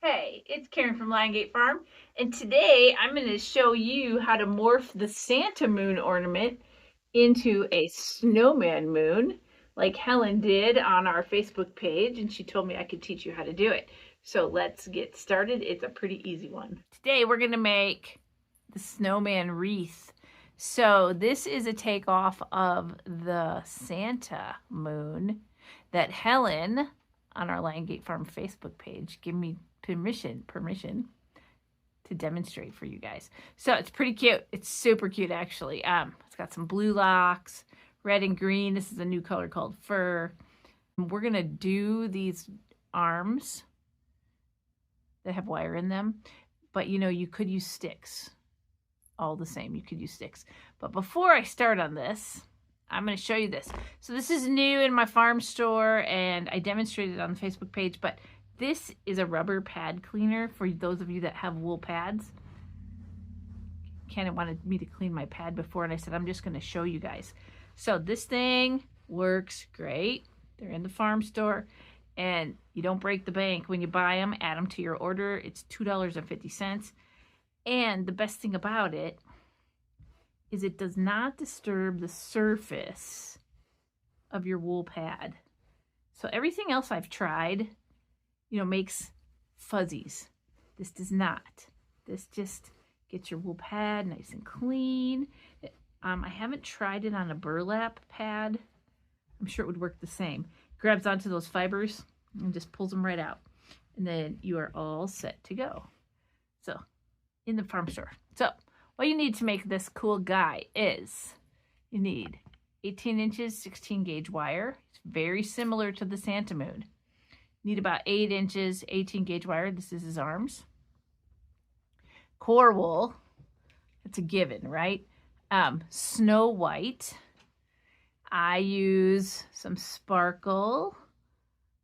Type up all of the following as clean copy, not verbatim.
Hey, it's Karen from Liongate Farm, and today I'm going to show you how to morph the Santa moon ornament into a snowman moon, like Helen did on our Facebook page, and she told me I could teach you how to do it. So let's get started. It's a pretty easy one. Today we're going to make the snowman wreath. So this is a takeoff of the Santa moon that Helen on our Liongate Farm Facebook page gave me permission to demonstrate for you guys. So it's pretty cute. It's super cute actually. It's got some blue locks, red and green. This is a new color called fur. We're gonna do these arms that have wire in them, but you know, you could use sticks. All the same, you could use sticks. But before I start on this, I'm going to show you this. So this is new in my farm store, and I demonstrated it on the Facebook page, but this is a rubber pad cleaner for those of you that have wool pads. Ken wanted me to clean my pad before, and I said, I'm just going to show you guys. So this thing works great. They're in the farm store, and you don't break the bank when you buy them. Add them to your order. It's $2.50. And the best thing about it is it does not disturb the surface of your wool pad. So everything else I've tried, you know, makes fuzzies. This does not. This just gets your wool pad nice and clean. I haven't tried it on a burlap pad. I'm sure it would work the same. Grabs onto those fibers and just pulls them right out. And then you are all set to go. So, in the farm store. So, what you need to make this cool guy is you need 18 inches, 16 gauge wire. It's very similar to the Santa moon. You need about 8 inches, 18 gauge wire. This is his arms. Core wool. It's a given, right? Snow white. I use some sparkle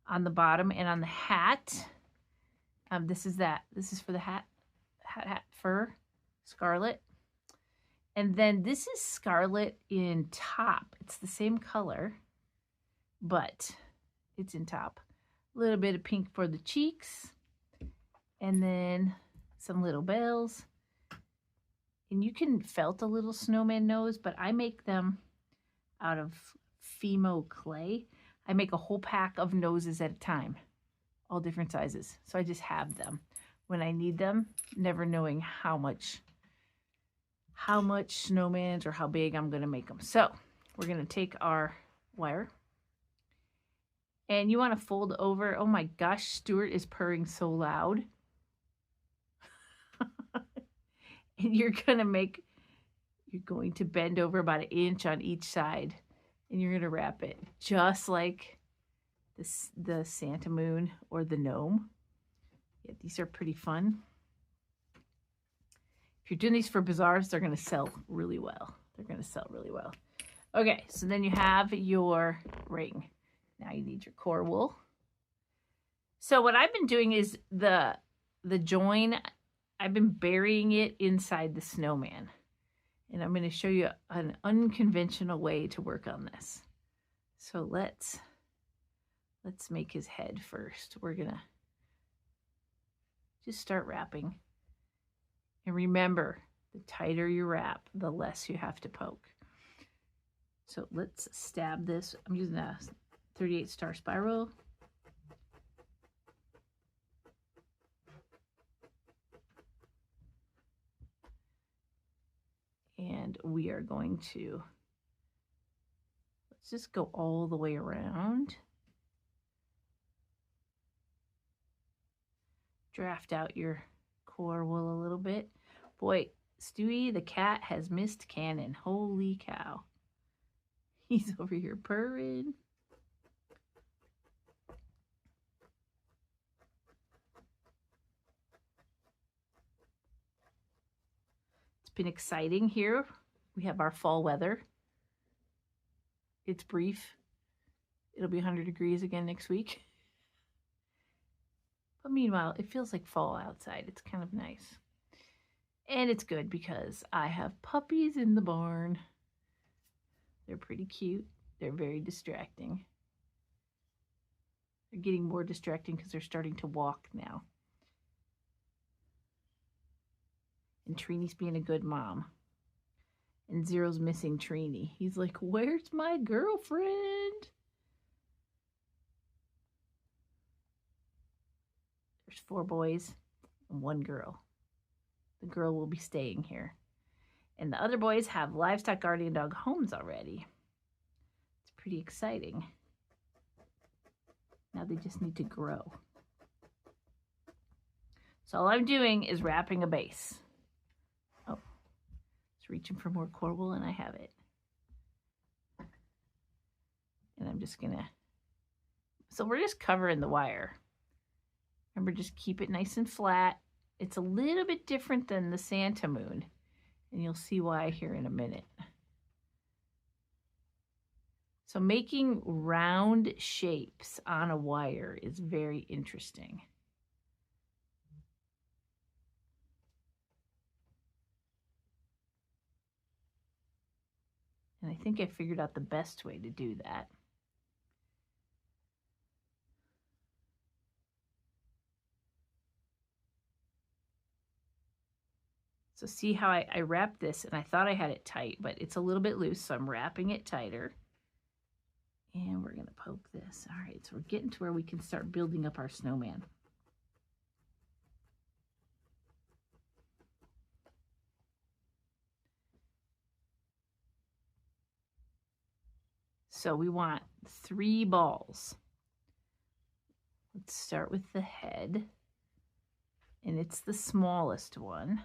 on the bottom and on the hat. This is for the hat fur, scarlet. And then this is scarlet in top. It's the same color, but it's in top. A little bit of pink for the cheeks, and then some little bells. And you can felt a little snowman nose, but I make them out of Fimo clay. I make a whole pack of noses at a time, all different sizes. So I just have them when I need them, never knowing how much snowmans or how big I'm going to make them. So we're going to take our wire, and you want to fold over. Oh my gosh, Stuart is purring so loud. And you're going to bend over about 1 inch on each side, and you're going to wrap it just like the Santa moon or the gnome. Yeah, these are pretty fun. If you're doing these for bazaars, they're going to sell really well. Okay, so then you have your ring. Now you need your core wool. So what I've been doing is the join, I've been burying it inside the snowman. And I'm going to show you an unconventional way to work on this. So let's make his head first. We're going to just start wrapping. And remember, the tighter you wrap, the less you have to poke. So let's stab this. I'm using a 38 star spiral. And we are going to, let's just go all the way around. Draft out your core wool a little bit. Boy, Stewie the cat has missed cannon. Holy cow. He's over here purring. It's been exciting here. We have our fall weather. It's brief. It'll be 100 degrees again next week. But meanwhile, it feels like fall outside. It's kind of nice. And it's good because I have puppies in the barn. They're pretty cute. They're very distracting. They're getting more distracting because they're starting to walk now. And Trini's being a good mom. And Zero's missing Trini. He's like, where's my girlfriend? There's 4 boys and 1 girl. The girl will be staying here. And the other boys have livestock guardian dog homes already. It's pretty exciting. Now they just need to grow. So all I'm doing is wrapping a base. Oh, it's reaching for more core wool and I have it. And I'm just gonna, so we're just covering the wire. Remember, just keep it nice and flat. It's a little bit different than the Santa Moon, and you'll see why here in a minute. So making round shapes on a wire is very interesting. And I think I figured out the best way to do that. So see how I wrapped this, and I thought I had it tight, but it's a little bit loose, so I'm wrapping it tighter. And we're gonna poke this. All right, so we're getting to where we can start building up our snowman. So we want 3 balls. Let's start with the head, and it's the smallest one.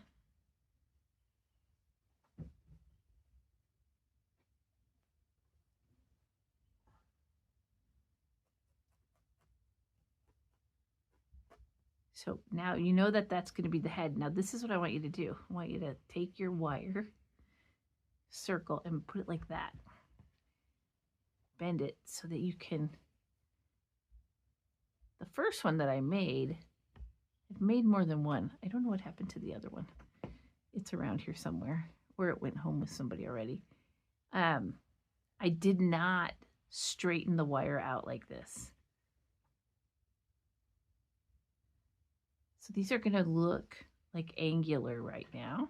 So now you know that that's going to be the head. Now this is what I want you to do. I want you to take your wire, circle, and put it like that. Bend it so that you can, the first one that I made, I've made more than one. I don't know what happened to the other one. It's around here somewhere, or it went home with somebody already. I did not straighten the wire out like this. So these are going to look like angular right now.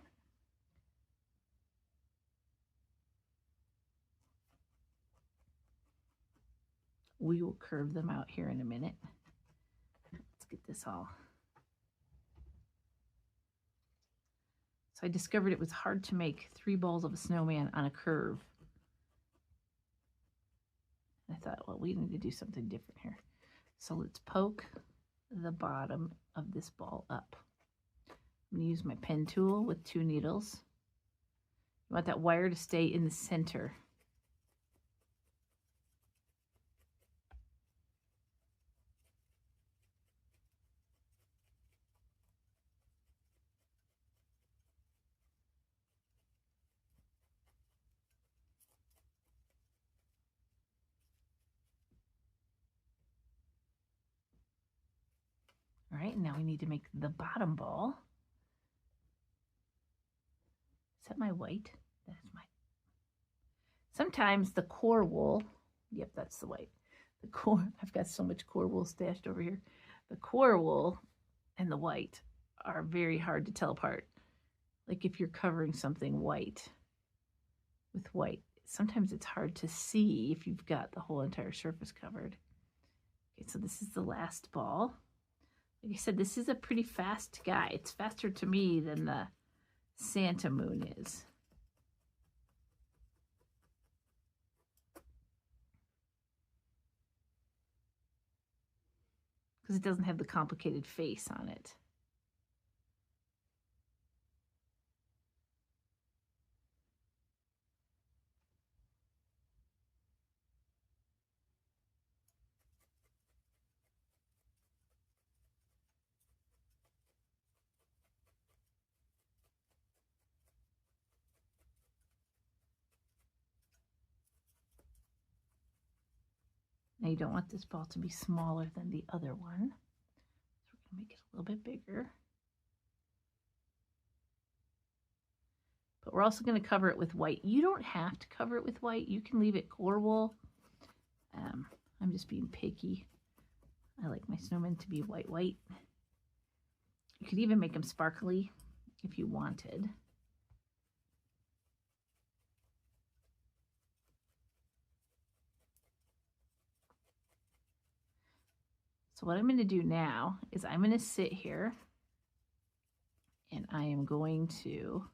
We will curve them out here in a minute. Let's get this all. So I discovered it was hard to make 3 balls of a snowman on a curve. I thought, well, we need to do something different here. So let's poke the bottom of this ball up. I'm going to use my pen tool with 2 needles. You want that wire to stay in the center. All right, now we need to make the bottom ball. Is that my white? That is my. Sometimes the core wool, yep, that's the white. The core, I've got so much core wool stashed over here. The core wool and the white are very hard to tell apart. Like if you're covering something white with white, sometimes it's hard to see if you've got the whole entire surface covered. Okay, so this is the last ball. Like I said, this is a pretty fast guy. It's faster to me than the Santa Moon is. Because it doesn't have the complicated face on it. Now you don't want this ball to be smaller than the other one. So we're going to make it a little bit bigger. But we're also going to cover it with white. You don't have to cover it with white. You can leave it core wool. I'm just being picky. I like my snowmen to be white. You could even make them sparkly if you wanted. So what I'm going to do now is I'm going to sit here and I am going to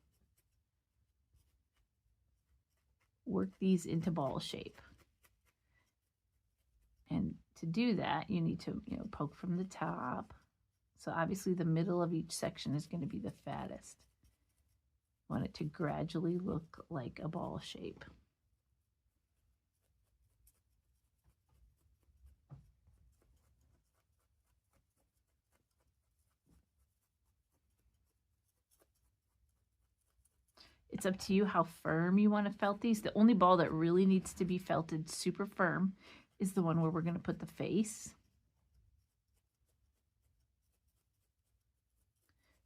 work these into ball shape. And to do that, you need to, poke from the top. So obviously the middle of each section is going to be the fattest. You want it to gradually look like a ball shape. It's up to you how firm you want to felt these. The only ball that really needs to be felted super firm is the one where we're going to put the face.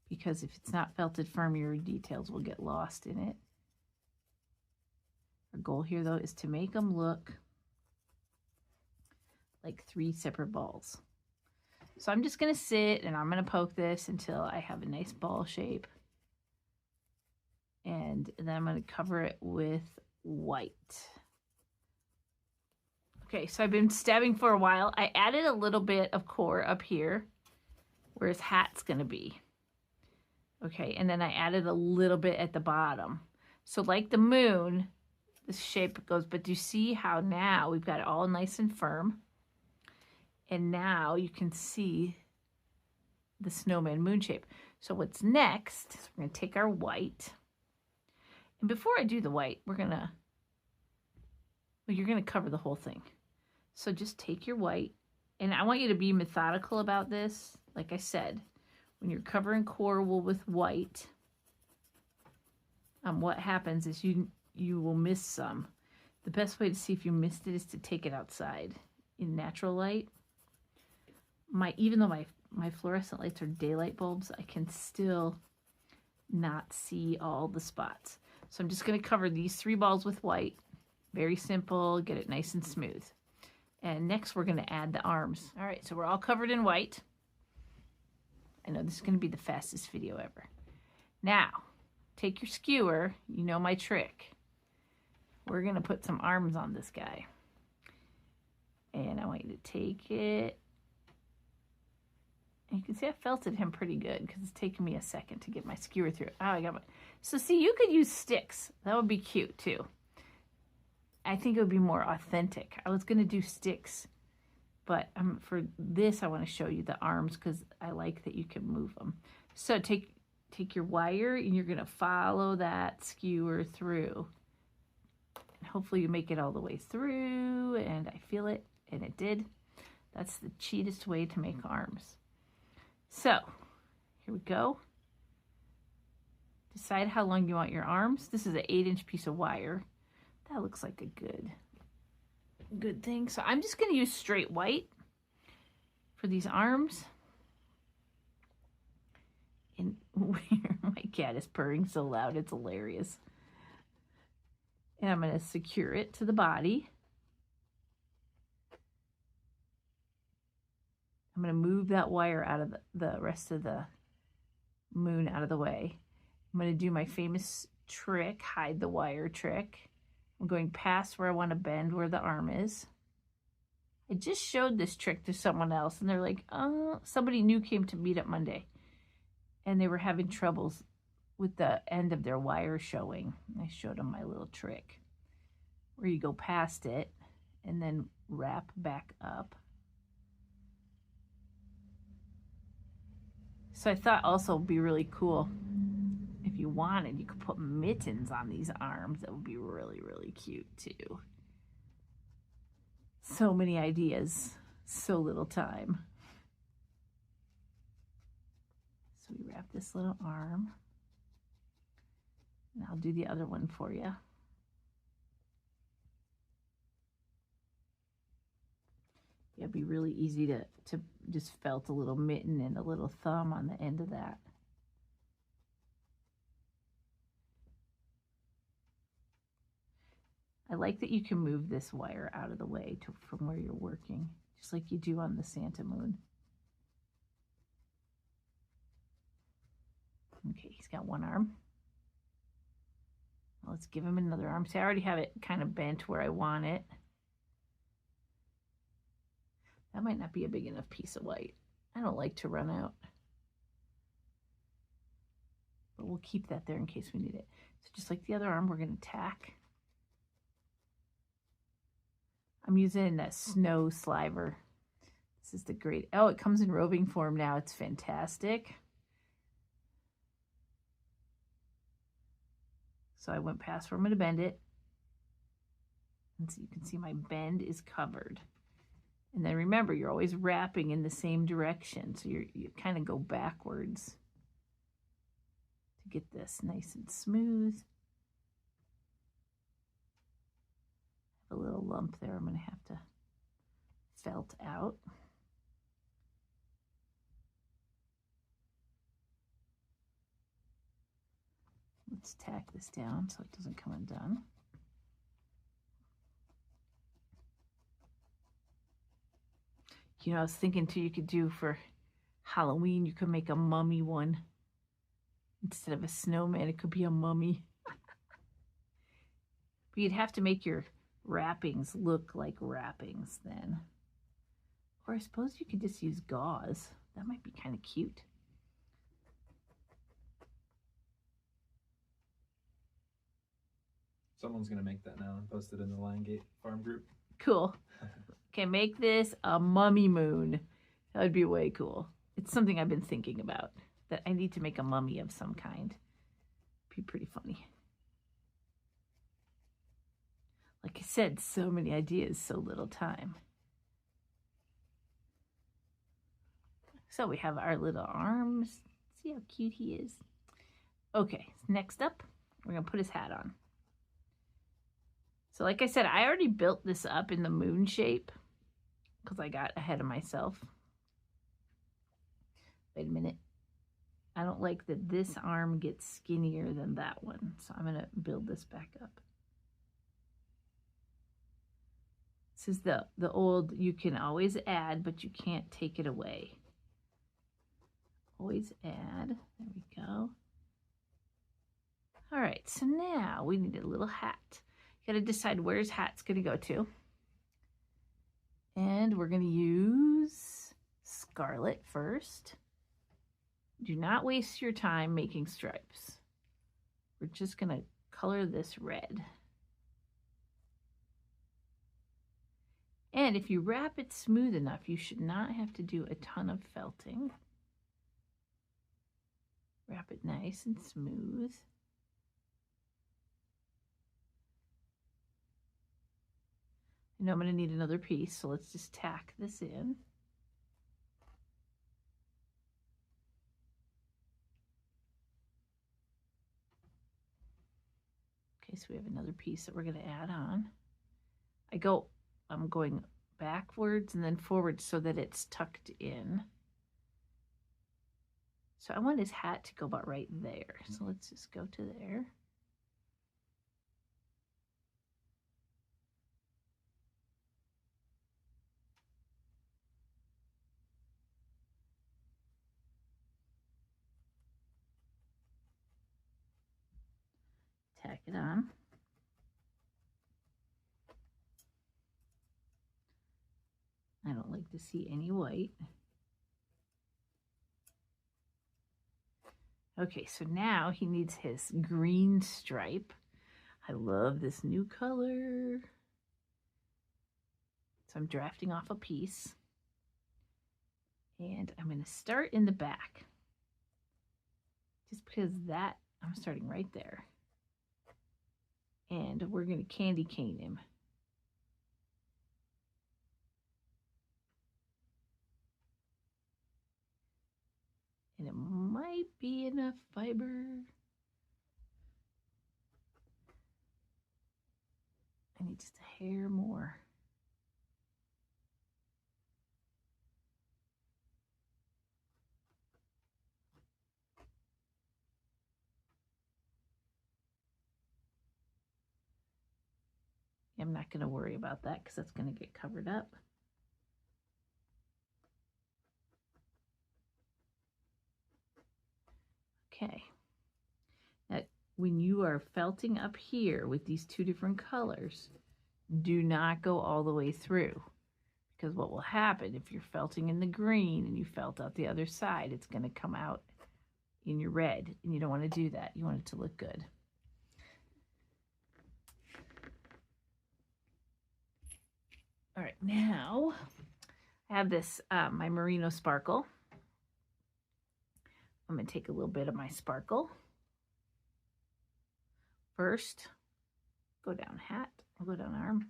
Because if it's not felted firm, your details will get lost in it. Our goal here, though, is to make them look like 3 separate balls. So I'm just going to sit and I'm going to poke this until I have a nice ball shape. And then I'm going to cover it with white. Okay, so I've been stabbing for a while. I added a little bit of core up here where his hat's going to be. Okay, and then I added a little bit at the bottom. So like the moon, this shape goes, but do you see how now we've got it all nice and firm? And now you can see the snowman moon shape. So what's next is we're going to take our white. And before I do the white, you're going to cover the whole thing. So just take your white, and I want you to be methodical about this. Like I said, when you're covering coral with white, what happens is you will miss some. The best way to see if you missed it is to take it outside in natural light. Even though my fluorescent lights are daylight bulbs, I can still not see all the spots. So I'm just going to cover these 3 balls with white. Very simple, get it nice and smooth. And next we're going to add the arms. All right, so we're all covered in white. I know this is going to be the fastest video ever. Now, take your skewer, you know my trick. We're going to put some arms on this guy. And I want you to take it. And you can see I felted him pretty good because it's taken me a second to get my skewer through. Oh, I got my... So see, you could use sticks. That would be cute too. I think it would be more authentic. I was going to do sticks, but for this, I want to show you the arms because I like that you can move them. So take your wire and you're going to follow that skewer through. And hopefully you make it all the way through, and I feel it, and it did. That's the cheapest way to make arms. So, here we go. Decide how long you want your arms. This is an 8-inch piece of wire. That looks like a good thing. So I'm just going to use straight white for these arms. And my cat is purring so loud, it's hilarious. And I'm going to secure it to the body. I'm going to move that wire out of the rest of the moon out of the way. I'm going to do my famous trick, hide the wire trick. I'm going past where I want to bend where the arm is. I just showed this trick to someone else, and they're like, oh, somebody new came to meet up Monday, and they were having troubles with the end of their wire showing. I showed them my little trick where you go past it and then wrap back up. So I thought also it would be really cool if you wanted, you could put mittens on these arms. That would be really, really cute too. So many ideas, so little time. So we wrap this little arm, and I'll do the other one for you. Yeah, it'd be really easy to just felt a little mitten and a little thumb on the end of that. I like that you can move this wire out of the way from where you're working, just like you do on the Santa moon. Okay, he's got one arm. Let's give him another arm. See, I already have it kind of bent where I want it. That might not be a big enough piece of white. I don't like to run out. But we'll keep that there in case we need it. So just like the other arm, we're going to tack. I'm using a snow sliver. This is the great, oh, it comes in roving form now. It's fantastic. So I went past where I'm going to bend it. And so you can see my bend is covered. And then remember, you're always wrapping in the same direction. So you kind of go backwards to get this nice and smooth. A little lump there I'm going to have to felt out. Let's tack this down so it doesn't come undone. You know, I was thinking too, you could do for Halloween, you could make a mummy one. Instead of a snowman, it could be a mummy. But you'd have to make your wrappings look like wrappings then. Or I suppose you could just use gauze. That might be kind of cute. Someone's going to make that now and post it in the Liongate Farm group. Cool. Okay, make this a mummy moon. That would be way cool. It's something I've been thinking about, that I need to make a mummy of some kind. Be pretty funny. Like I said, so many ideas, so little time. So we have our little arms. See how cute he is? Okay, next up, we're going to put his hat on. So like I said, I already built this up in the moon shape because I got ahead of myself. Wait a minute. I don't like that this arm gets skinnier than that one. So I'm going to build this back up. This is the old, you can always add, but you can't take it away. Always add. There we go. All right, so now we need a little hat. You got to decide where his hat's going to go to. And we're going to use scarlet first. Do not waste your time making stripes. We're just going to color this red. And if you wrap it smooth enough, you should not have to do a ton of felting. Wrap it nice and smooth. I know I'm going to need another piece, so let's just tack this in. Okay, so we have another piece that we're going to add on. I'm going backwards and then forward so that it's tucked in. So I want his hat to go about right there. So let's just go to there. Tack it on. I don't like to see any white. Okay, so now he needs his green stripe. I love this new color. So I'm drafting off a piece. And I'm going to start in the back. Just because I'm starting right there. And we're going to candy cane him. And it might be enough fiber. I need just a hair more. I'm not going to worry about that because that's going to get covered up. Okay, when you are felting up here with these two different colors, do not go all the way through. Because what will happen if you're felting in the green and you felt out the other side, it's going to come out in your red. And you don't want to do that. You want it to look good. All right, now I have this, my Merino Sparkle. I'm going to take a little bit of my sparkle. First, go down hat, I'll go down arm.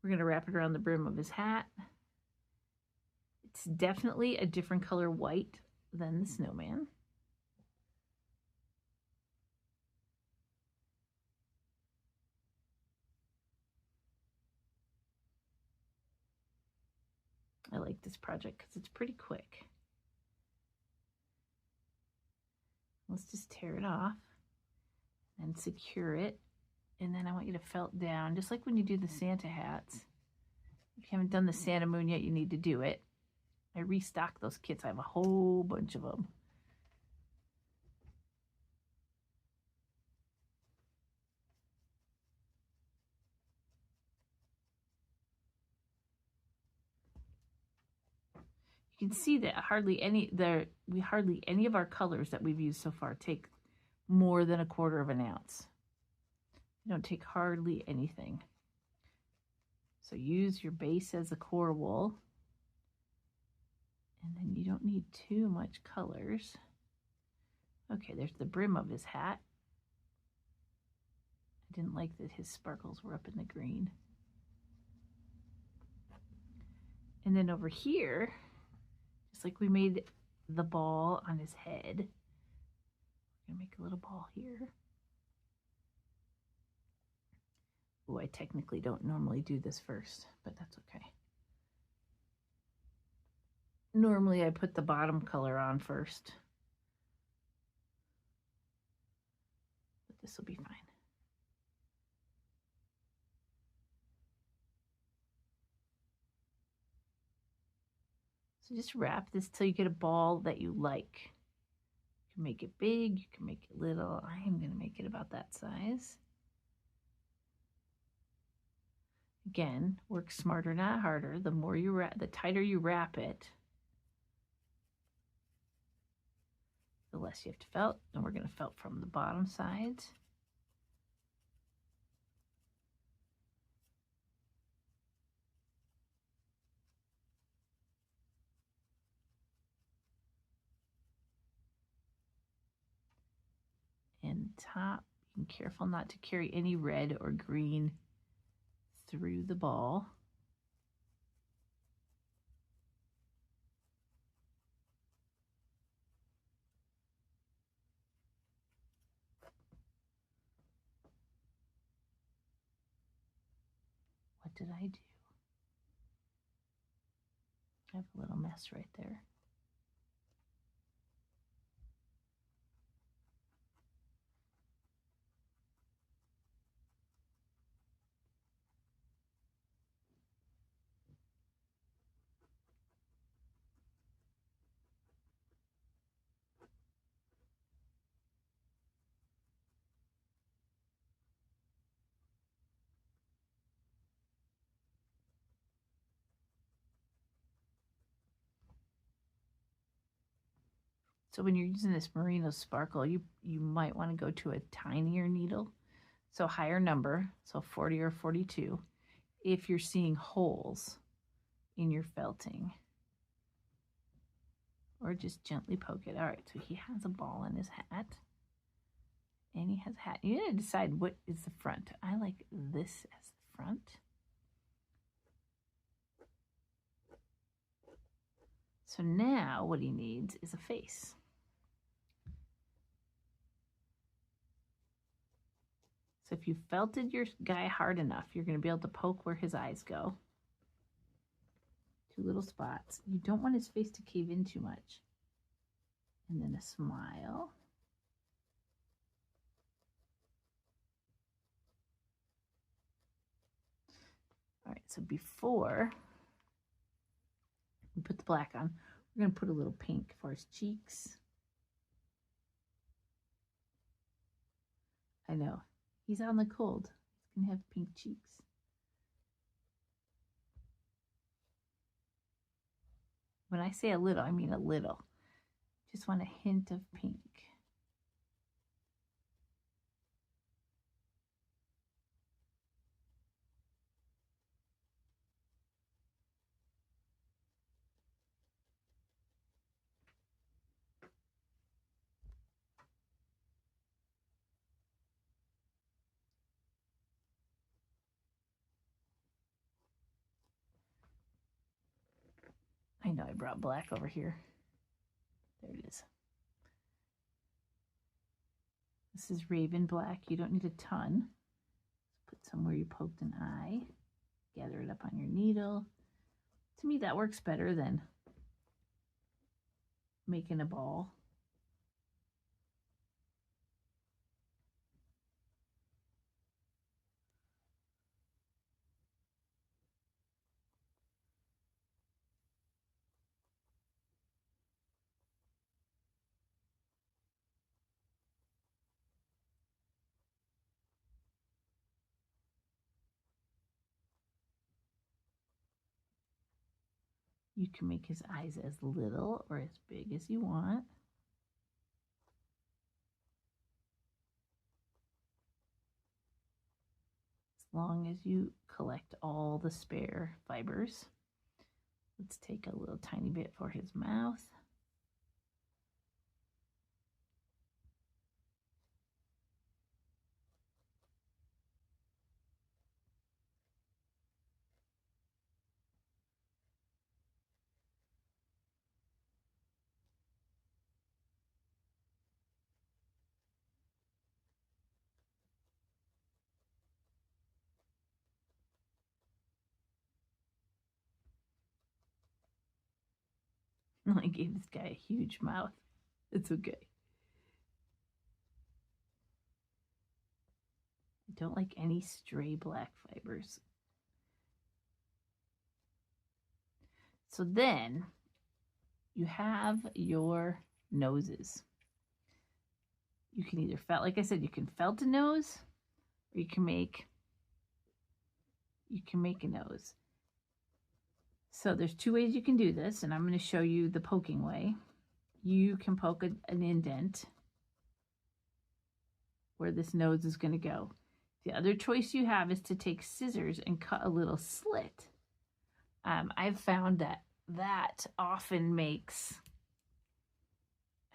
We're going to wrap it around the brim of his hat. It's definitely a different color white than the snowman. I like this project because it's pretty quick. Let's just tear it off and secure it. And then I want you to felt down, just like when you do the Santa hats. If you haven't done the Santa Moon yet, you need to do it. I restocked those kits. I have a whole bunch of them. You can see that hardly any of our colors that we've used so far take more than 1/4 ounce. They don't take hardly anything. So use your base as a core wool. And then you don't need too much colors. Okay, there's the brim of his hat. I didn't like that his sparkles were up in the green. And then over here, just like we made the ball on his head, we're gonna make a little ball here. Oh, I technically don't normally do this first, but that's okay. Normally I put the bottom color on first, but this will be fine. So just wrap this till you get a ball that you like. You can make it big, you can make it little. I am going to make it about that size. Again, work smarter, not harder. The more you wrap, the tighter you wrap it, the less you have to felt. And we're going to felt from the bottom sides. And top, be careful not to carry any red or green through the ball. What did I do? I have a little mess right there. So when you're using this Merino Sparkle, you might want to go to a tinier needle, so higher number, so 40 or 42, if you're seeing holes in your felting. Or just gently poke it. All right, so he has a ball in his hat. And he has a hat. You gotta decide what is the front. I like this as the front. So now what he needs is a face. So if you felted your guy hard enough, you're going to be able to poke where his eyes go. 2 little spots. You don't want his face to cave in too much. And then a smile. All right, so before we put the black on, we're going to put a little pink for his cheeks. I know. He's on the cold. He's going to have pink cheeks. When I say a little, I mean a little. Just want a hint of pink. I know I brought black over here. There it is. This is Raven Black. You don't need a ton. Put some where you poked an eye. Gather it up on your needle. To me, that works better than making a ball. You can make his eyes as little or as big as you want. As long as you collect all the spare fibers. Let's take a little tiny bit for his mouth. I gave this guy a huge mouth. It's okay. I don't like any stray black fibers. So then you have your noses. You can either felt, like I said, you can felt a nose, or you can make a nose. So there's two ways you can do this, and I'm going to show you the poking way. You can poke an indent where this nose is going to go. The other choice you have is to take scissors and cut a little slit. I've found that often makes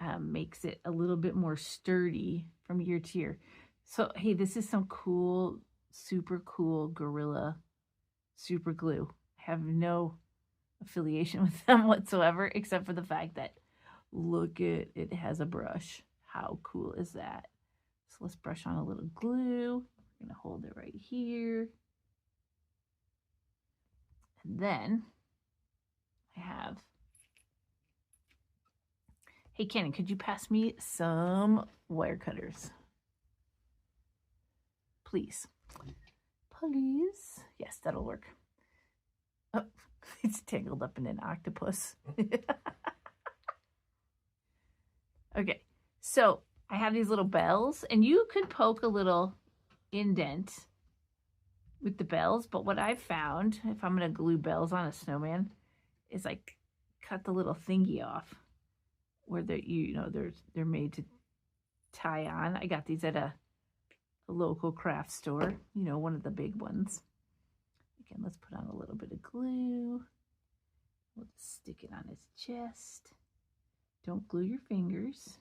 it a little bit more sturdy from year to year. So, hey, this is some cool, super cool Gorilla super glue. I have no affiliation with them whatsoever, except for the fact that, look at it has a brush. How cool is that? So let's brush on a little glue. We're going to hold it right here. And then I have, hey, Cannon, could you pass me some wire cutters? Please. Please. Yes, that'll work. Oh, it's tangled up in an octopus. Okay, so I have these little bells, and you could poke a little indent with the bells, but what I've found, if I'm going to glue bells on a snowman, is like cut the little thingy off where they're made to tie on. I got these at a local craft store, one of the big ones. Again, let's put on a little bit of glue. We'll just stick it on his chest. Don't glue your fingers.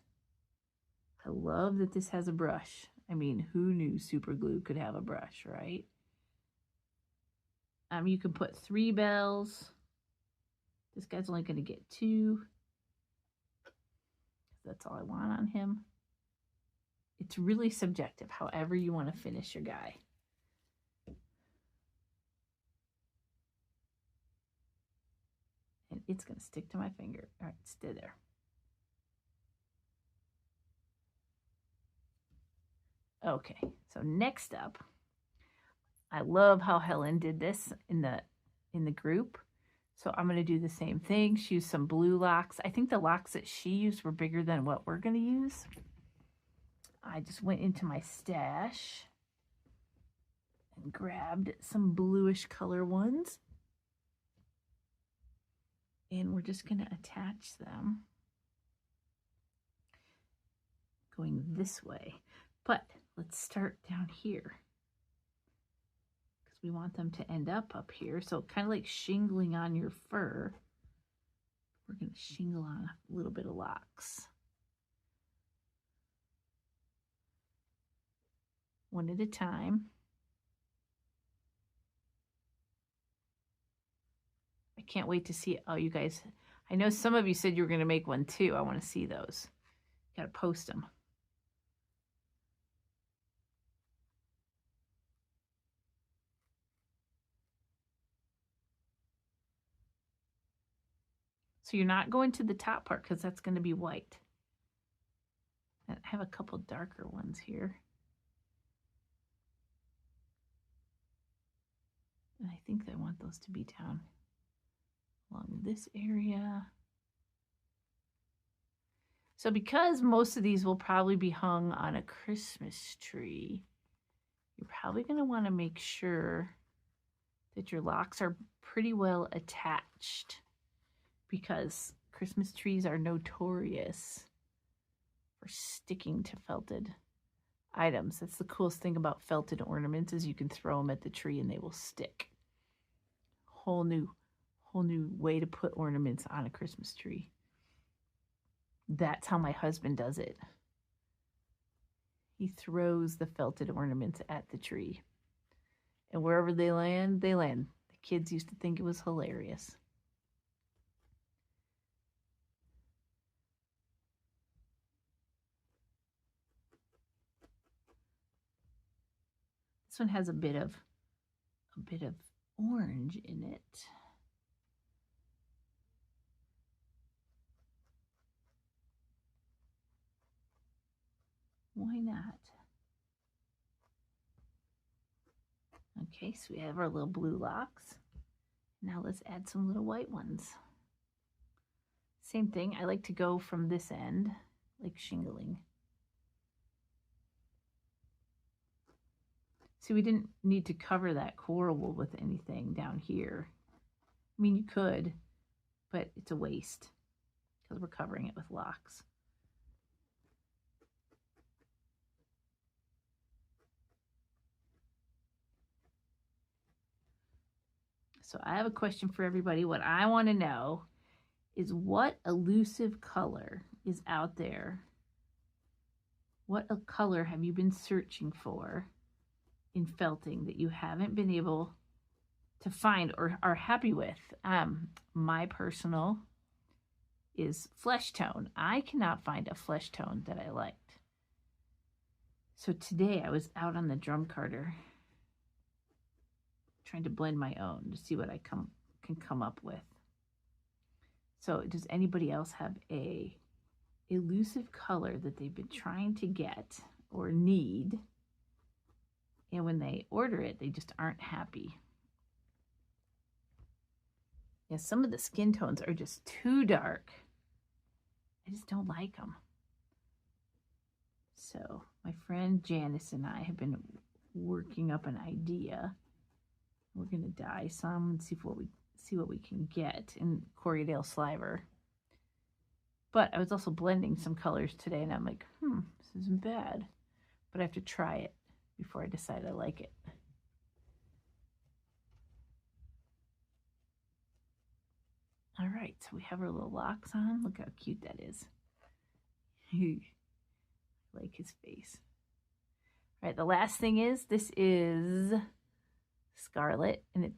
I love that this has a brush. I mean, who knew super glue could have a brush, right? You can put 3 bells. This guy's only going to get 2. That's all I want on him. It's really subjective, however you want to finish your guy. And it's going to stick to my finger. All right, stay there. Okay, so next up, I love how Helen did this in the group. So I'm going to do the same thing. She used some blue locks. I think the locks that she used were bigger than what we're going to use. I just went into my stash and grabbed some bluish color ones. And we're just going to attach them going this way. But let's start down here because we want them to end up here. So kind of like shingling on your fur. We're going to shingle on a little bit of locks. One at a time. I can't wait to see it. Oh, you guys, I know some of you said you were going to make one too. I want to see those. Got to post them. So you're not going to the top part because that's going to be white. And I have a couple darker ones here. And I think I want those to be down along this area. So because most of these will probably be hung on a Christmas tree, you're probably going to want to make sure that your locks are pretty well attached, because Christmas trees are notorious for sticking to felted items. That's the coolest thing about felted ornaments, is you can throw them at the tree and they will stick. Whole new way to put ornaments on a Christmas tree. That's how my husband does it. He throws the felted ornaments at the tree. And wherever they land, they land. The kids used to think it was hilarious. This one has a bit of orange in it. Why not? Okay, so we have our little blue locks. Now let's add some little white ones. Same thing, I like to go from this end, like shingling. See, we didn't need to cover that coral wool with anything down here. I mean, you could, but it's a waste because we're covering it with locks. So I have a question for everybody. What I want to know is, what elusive color is out there? What a color have you been searching for in felting that you haven't been able to find or are happy with? My personal is flesh tone. I cannot find a flesh tone that I liked. So today I was out on the drum carter trying to blend my own to see what I can come up with. So does anybody else have a elusive color that they've been trying to get or need, and when they order it, they just aren't happy? Yeah, some of the skin tones are just too dark. I just don't like them. So my friend Janice and I have been working up an idea. We're going to dye some and see what we can get in Corriedale Sliver. But I was also blending some colors today, and I'm like, this isn't bad. But I have to try it before I decide I like it. All right, so we have our little locks on. Look how cute that is. I like his face. All right, the last thing is, this is Scarlet, and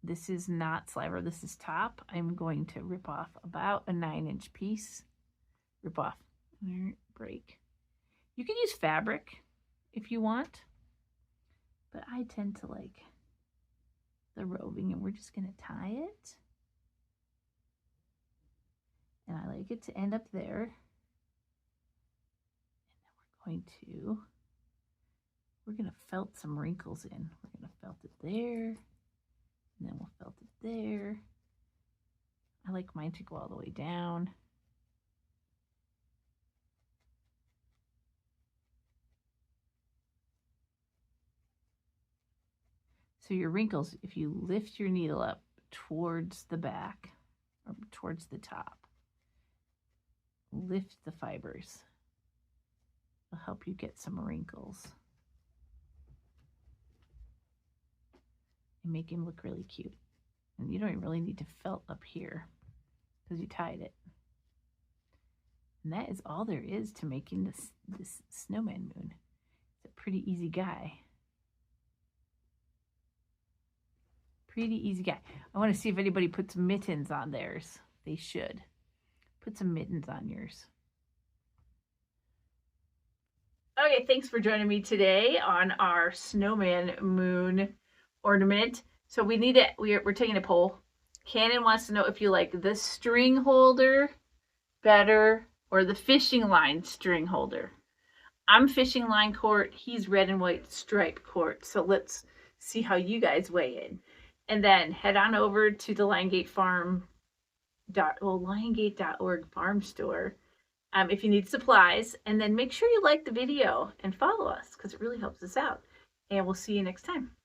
this is not Sliver, this is top. I'm going to rip off about a 9-inch piece. Rip off, break. You can use fabric if you want, but I tend to like the roving, and we're just going to tie it. And I like it to end up there. And then we're going to felt some wrinkles in. We're going to felt it there, and then we'll felt it there. I like mine to go all the way down. So your wrinkles, if you lift your needle up towards the back or towards the top, lift the fibers. It'll help you get some wrinkles and make him look really cute. And you don't really need to felt up here because you tied it. And that is all there is to making this snowman moon. It's a pretty easy guy. Pretty easy guy. I want to see if anybody puts mittens on theirs. They should. Put some mittens on yours. Okay, thanks for joining me today on our snowman moon ornament. So we need it. We're taking a poll. Cannon wants to know if you like the string holder better or the fishing line string holder. I'm fishing line court. He's red and white stripe court. So let's see how you guys weigh in. And then head on over to the Liongate Farm, Liongate.org farm store if you need supplies. And then make sure you like the video and follow us because it really helps us out. And we'll see you next time.